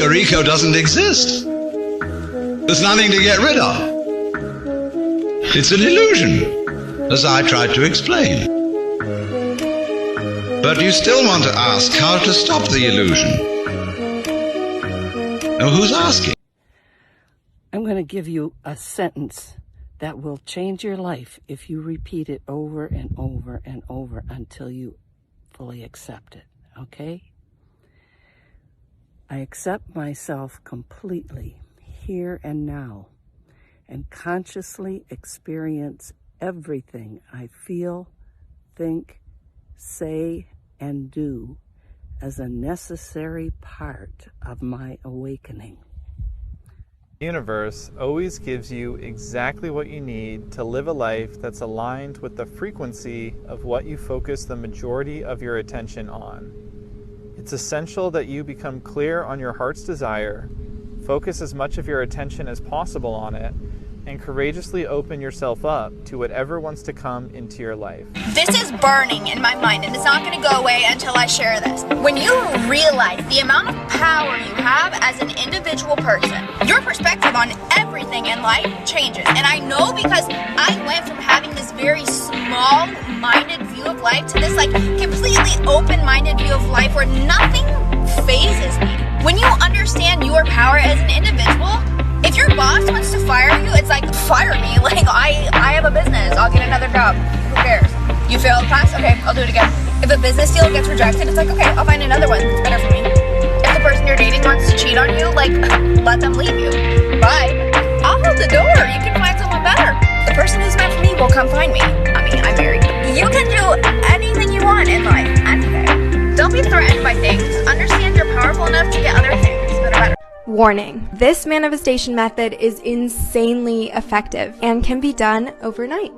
Your ego doesn't exist. There's nothing to get rid of. It's an illusion, as I tried to explain. But you still want to ask how to stop the illusion. Now, who's asking? I'm going to give you a sentence that will change your life if you repeat it over and over and over until you fully accept it, okay? I accept myself completely here and now and consciously experience everything I feel, think, say, and do as a necessary part of my awakening. The universe always gives you exactly what you need to live a life that's aligned with the frequency of what you focus the majority of your attention on. It's essential that you become clear on your heart's desire, focus as much of your attention as possible on it, and courageously open yourself up to whatever wants to come into your life. This is burning in my mind, and it's not going to go away until I share this. When you realize the amount of power you have as an individual person, your perspective on everything in life changes. And I know because I went from having this very small-minded view of life to this like completely open-minded view of life where nothing phases me. When you understand your power as an individual, if your boss wants to fire you, it's like, fire me. Like, I have a business. I'll get another job. Who cares? You failed class? Okay, I'll do it again. If a business deal gets rejected, it's like, okay, I'll find another one that's better for me. If the person you're dating wants to cheat on you, like, let them leave you. Bye. I'll hold the door. You can find someone better. The person who's meant for me will come find me. I mean, I'm married. You can do anything you want in life. Anything. Don't be threatened by things. Understand you're powerful enough to get other things that are better. Warning, this manifestation method is insanely effective and can be done overnight.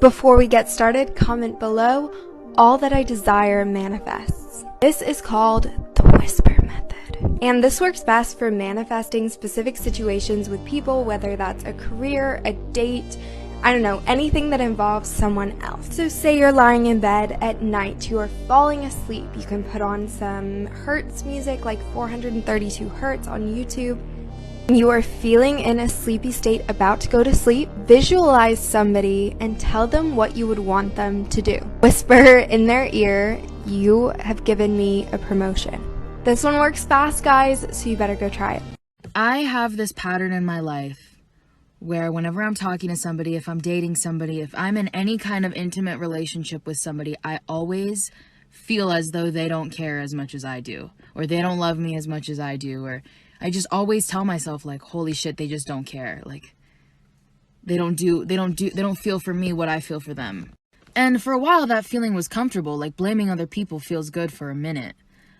Before we get started, comment below, all that I desire manifests. This is called the whisper method. And this works best for manifesting specific situations with people, whether that's a career, a date, I don't know, anything that involves someone else. So say you're lying in bed at night, you are falling asleep. You can put on some Hertz music, like 432 Hertz on YouTube. You are feeling in a sleepy state, about to go to sleep. Visualize somebody and tell them what you would want them to do. Whisper in their ear, you have given me a promotion. This one works fast, guys, so you better go try it. I have this pattern in my life where whenever I'm talking to somebody, if I'm dating somebody, if I'm in any kind of intimate relationship with somebody, I always feel as though they don't care as much as I do, or they don't love me as much as I do, or I just always tell myself like, holy shit, they just don't care. Like they don't feel for me what I feel for them. And for a while that feeling was comfortable, like blaming other people feels good for a minute.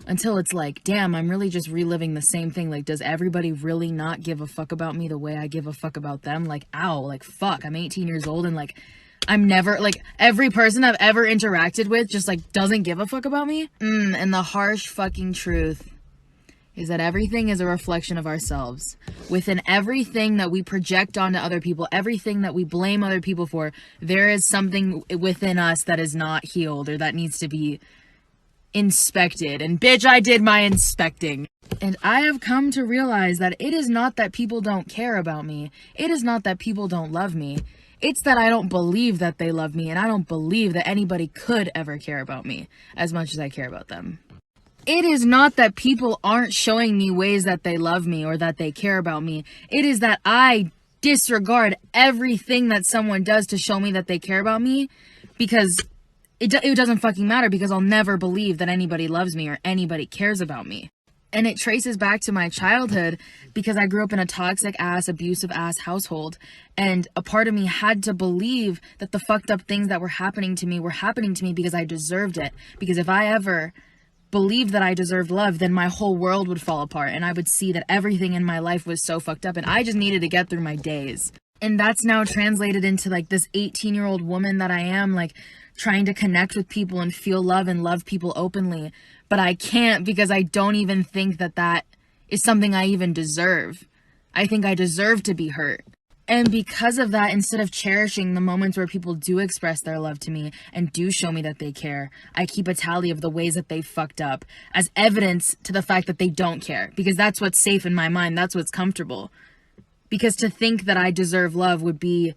Until it's like, damn, I'm really just reliving the same thing. Like, does everybody really not give a fuck about me the way I give a fuck about them? Like, ow, like, fuck, I'm 18 years old and, like, I'm never, like, every person I've ever interacted with just, like, doesn't give a fuck about me. And the harsh fucking truth is that everything is a reflection of ourselves. Within everything that we project onto other people, everything that we blame other people for, there is something within us that is not healed or that needs to be inspected. And bitch, I did my inspecting. And I have come to realize that it is not that people don't care about me. It is not that people don't love me. It's that I don't believe that they love me, and I don't believe that anybody could ever care about me as much as I care about them. It is not that people aren't showing me ways that they love me or that they care about me. It is that I disregard everything that someone does to show me that they care about me because it doesn't fucking matter, because I'll never believe that anybody loves me or anybody cares about me. And it traces back to my childhood because I grew up in a toxic ass, abusive ass household. And a part of me had to believe that the fucked up things that were happening to me because I deserved it. Because if I ever believed that I deserved love, then my whole world would fall apart. And I would see that everything in my life was so fucked up and I just needed to get through my days. And that's now translated into like this 18-year-old woman that I am, like trying to connect with people and feel love and love people openly. But I can't because I don't even think that that is something I even deserve. I think I deserve to be hurt. And because of that, instead of cherishing the moments where people do express their love to me and do show me that they care, I keep a tally of the ways that they fucked up as evidence to the fact that they don't care. Because that's what's safe in my mind. That's what's comfortable. Because to think that I deserve love would be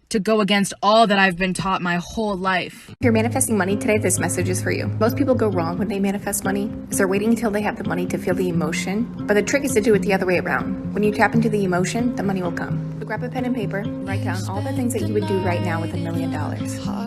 to go against all that I've been taught my whole life. If you're manifesting money today, this message is for you. Most people go wrong when they manifest money, is they're waiting until they have the money to feel the emotion. But the trick is to do it the other way around. When you tap into the emotion, the money will come. So grab a pen and paper, write down all the things that you would do right now with $1 million.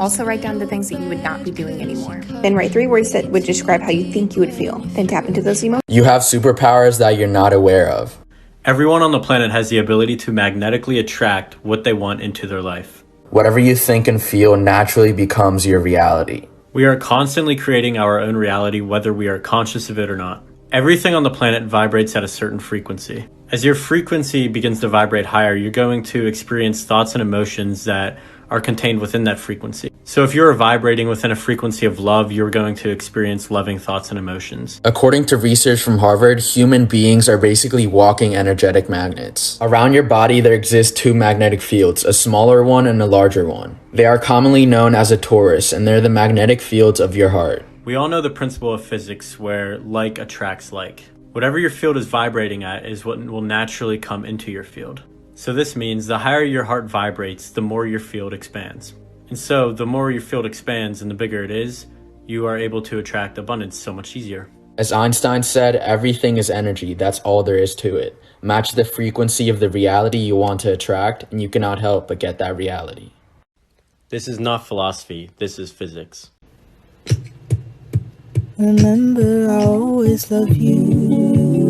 Also write down the things that you would not be doing anymore. Then write 3 words that would describe how you think you would feel. Then tap into those emotions. You have superpowers that you're not aware of. Everyone on the planet has the ability to magnetically attract what they want into their life. Whatever you think and feel naturally becomes your reality. We are constantly creating our own reality, whether we are conscious of it or not. Everything on the planet vibrates at a certain frequency. As your frequency begins to vibrate higher, you're going to experience thoughts and emotions that are contained within that frequency. So if you're vibrating within a frequency of love, you're going to experience loving thoughts and emotions. According to research from Harvard, human beings are basically walking energetic magnets. Around your body, there exist 2 magnetic fields, a smaller one and a larger one. They are commonly known as a torus, and they're the magnetic fields of your heart. We all know the principle of physics where like attracts like. Whatever your field is vibrating at is what will naturally come into your field. So this means the higher your heart vibrates, the more your field expands. And so the more your field expands and the bigger it is, you are able to attract abundance so much easier. As Einstein said, everything is energy. That's all there is to it. Match the frequency of the reality you want to attract, and you cannot help but get that reality. This is not philosophy. This is physics. Remember, I always love you.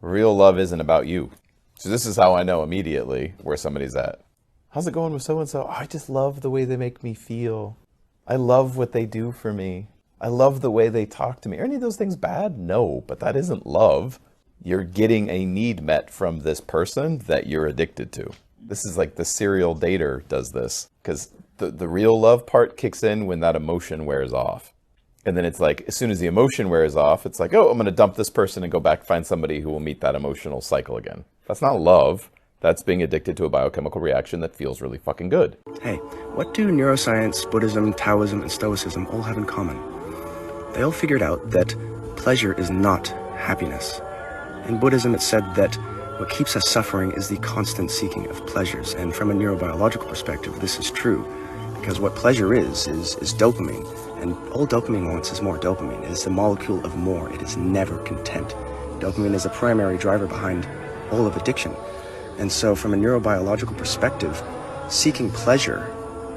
Real love isn't about you. So this is how I know immediately where somebody's at. How's it going with so-and-so? I just love the way they make me feel. I love what they do for me. I love the way they talk to me. Are any of those things bad? No, but that isn't love. You're getting a need met from this person that you're addicted to. This is like the serial dater does this, because the real love part kicks in when that emotion wears off. And then it's like, as soon as the emotion wears off, it's like, oh, I'm going to dump this person and go back and find somebody who will meet that emotional cycle again. That's not love. That's being addicted to a biochemical reaction that feels really fucking good. Hey, what do neuroscience, Buddhism, Taoism, and Stoicism all have in common? They all figured out that pleasure is not happiness. In Buddhism, it's said that what keeps us suffering is the constant seeking of pleasures. And from a neurobiological perspective, this is true. Because what pleasure is dopamine. And all dopamine wants is more dopamine. It is the molecule of more. It is never content. Dopamine is a primary driver behind all of addiction. And so from a neurobiological perspective, seeking pleasure,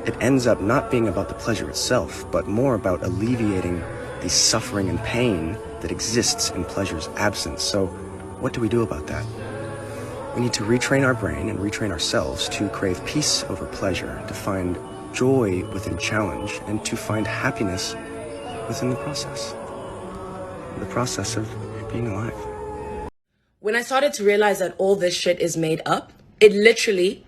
it ends up not being about the pleasure itself, but more about alleviating the suffering and pain that exists in pleasure's absence. So what do we do about that? We need to retrain our brain and retrain ourselves to crave peace over pleasure, to find joy within challenge, and to find happiness within the process of being alive. When I started to realize that all this shit is made up, it literally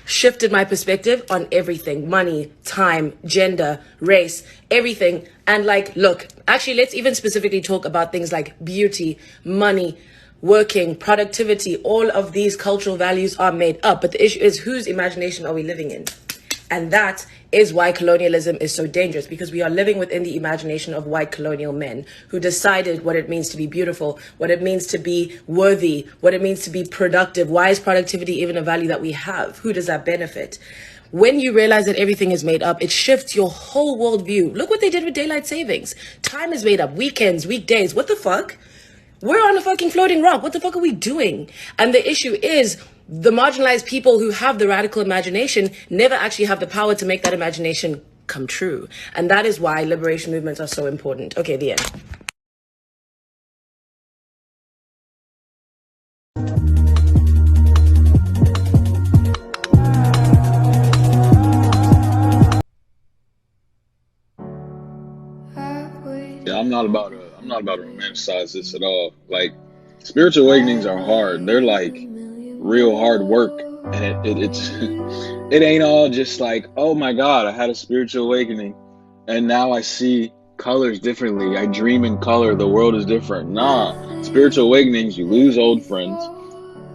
shifted my perspective on everything. Money, time, gender, race, everything. And like, look, actually, let's even specifically talk about things like beauty, money, working, productivity. All of these cultural values are made up. But the issue is, whose imagination are we living in? And that is why colonialism is so dangerous, because we are living within the imagination of white colonial men who decided what it means to be beautiful, what it means to be worthy, what it means to be productive. Why is productivity even a value that we have? Who does that benefit? When you realize that everything is made up, it shifts your whole worldview. Look what they did with daylight savings. Time is made up. Weekends, weekdays. What the fuck? We're on a fucking floating rock. What the fuck are we doing? And the issue is, the marginalized people who have the radical imagination never actually have the power to make that imagination come true. And that is why liberation movements are so important. Okay, the end. Yeah, I'm not about to romanticize this at all. Like, spiritual awakenings are hard. They're like real hard work, and it's it ain't all just like, oh my God, I had a spiritual awakening and now I see colors differently, I dream in color, the world is different. Nah, Spiritual awakenings, you lose old friends.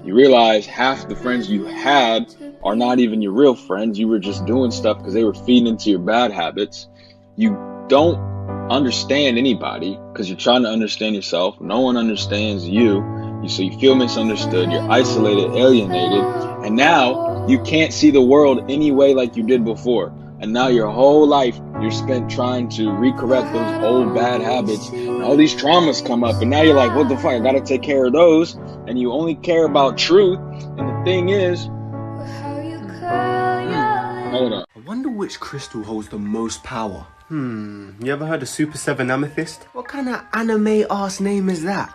You realize half the friends you had are not even your real friends. You were just doing stuff because they were feeding into your bad habits. You don't understand anybody because you're trying to understand yourself. No one understands you. So you feel misunderstood. You're isolated, alienated. And now you can't see the world any way like you did before. And now your whole life you're spent trying to recorrect those old bad habits. And all these traumas come up. And now you're like, what the fuck? I got to take care of those. And you only care about truth. And the thing is, hold on. I wonder which crystal holds the most power. You ever heard of Super 7 Amethyst? What kind of anime-ass name is that?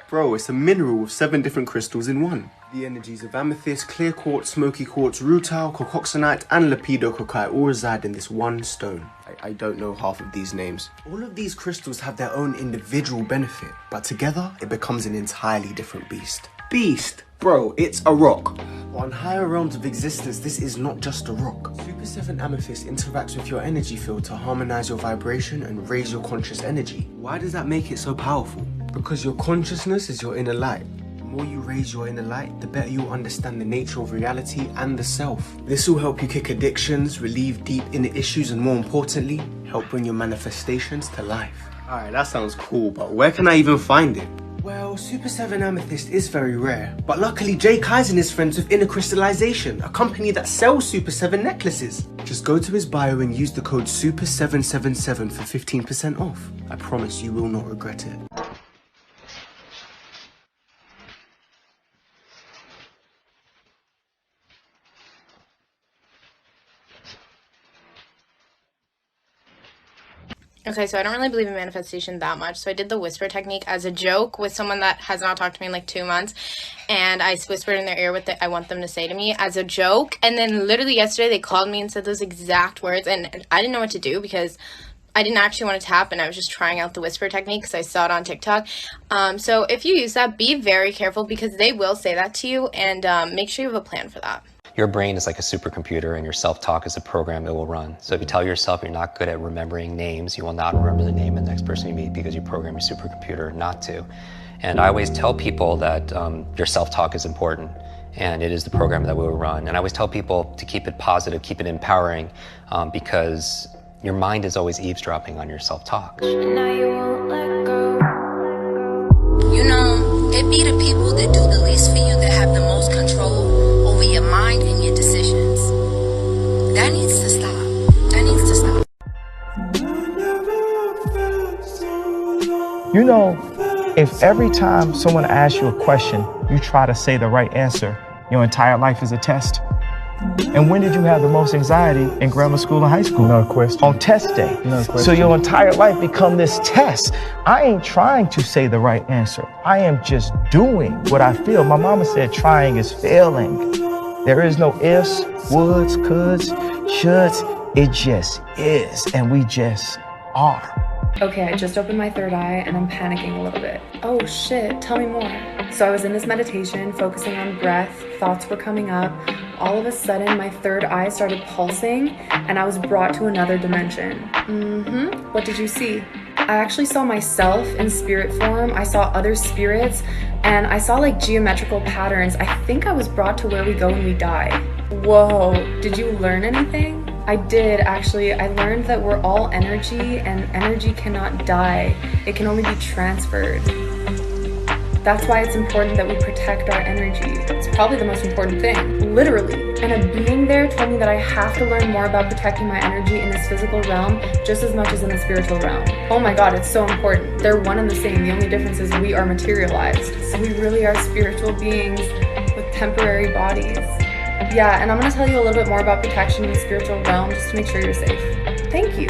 Bro, it's a mineral with 7 different crystals in one. The energies of amethyst, clear quartz, smoky quartz, rutile, kokoxonite, and lepidococci all reside in this one stone. I don't know half of these names. All of these crystals have their own individual benefit, but together it becomes an entirely different beast. Beast? Bro, it's a rock. On higher realms of existence, this is not just a rock. Super 7 Amethyst interacts with your energy field to harmonize your vibration and raise your conscious energy. Why does that make it so powerful? Because your consciousness is your inner light. The more you raise your inner light, the better you'll understand the nature of reality and the self. This will help you kick addictions, relieve deep inner issues, and more importantly, help bring your manifestations to life. Alright, that sounds cool, but where can I even find it? Well, Super 7 Amethyst is very rare, but luckily Jay Kaizen is friends with Inner Crystallization, a company that sells Super 7 necklaces. Just go to his bio and use the code SUPER777 for 15% off. I promise you will not regret it. Okay, so I don't really believe in manifestation that much, so I did the whisper technique as a joke with someone that has not talked to me in like 2 months, and I whispered in their ear what I want them to say to me as a joke, and then literally yesterday they called me and said those exact words, and I didn't know what to do because I didn't actually want it to happen. I was just trying out the whisper technique because I saw it on TikTok. So if you use that, be very careful because they will say that to you, and make sure you have a plan for that. Your brain is like a supercomputer and your self-talk is a program it will run. So if you tell yourself you're not good at remembering names, you will not remember the name of the next person you meet because you program your supercomputer not to. And I always tell people that your self-talk is important and it is the program that will run. And I always tell people to keep it positive, keep it empowering because your mind is always eavesdropping on your self-talk. You know, it be the people that do the least for you that have the most control over your mind and your decisions. That needs to stop. That needs to stop. You know, if every time someone asks you a question, you try to say the right answer, your entire life is a test. And when did you have the most anxiety in grammar school and high school? No question. On test day. No question. So your entire life become this test. I ain't trying to say the right answer. I am just doing what I feel. My mama said trying is failing. There is no ifs, woulds, coulds, shoulds. It just is. And we just are. Okay, I just opened my third eye and I'm panicking a little bit. Oh shit, tell me more. So I was in this meditation, focusing on breath, thoughts were coming up. All of a sudden, my third eye started pulsing and I was brought to another dimension. What did you see? I actually saw myself in spirit form. I saw other spirits and I saw like geometrical patterns. I think I was brought to where we go when we die. Whoa, did you learn anything? I did, actually. I learned that we're all energy and energy cannot die. It can only be transferred. That's why it's important that we protect our energy. It's probably the most important thing, literally. And a being there told me that I have to learn more about protecting my energy in this physical realm just as much as in the spiritual realm. Oh my God, it's so important. They're one and the same. The only difference is we are materialized. So we really are spiritual beings with temporary bodies. Yeah, and I'm gonna tell you a little bit more about protection in the spiritual realm just to make sure you're safe. Thank you.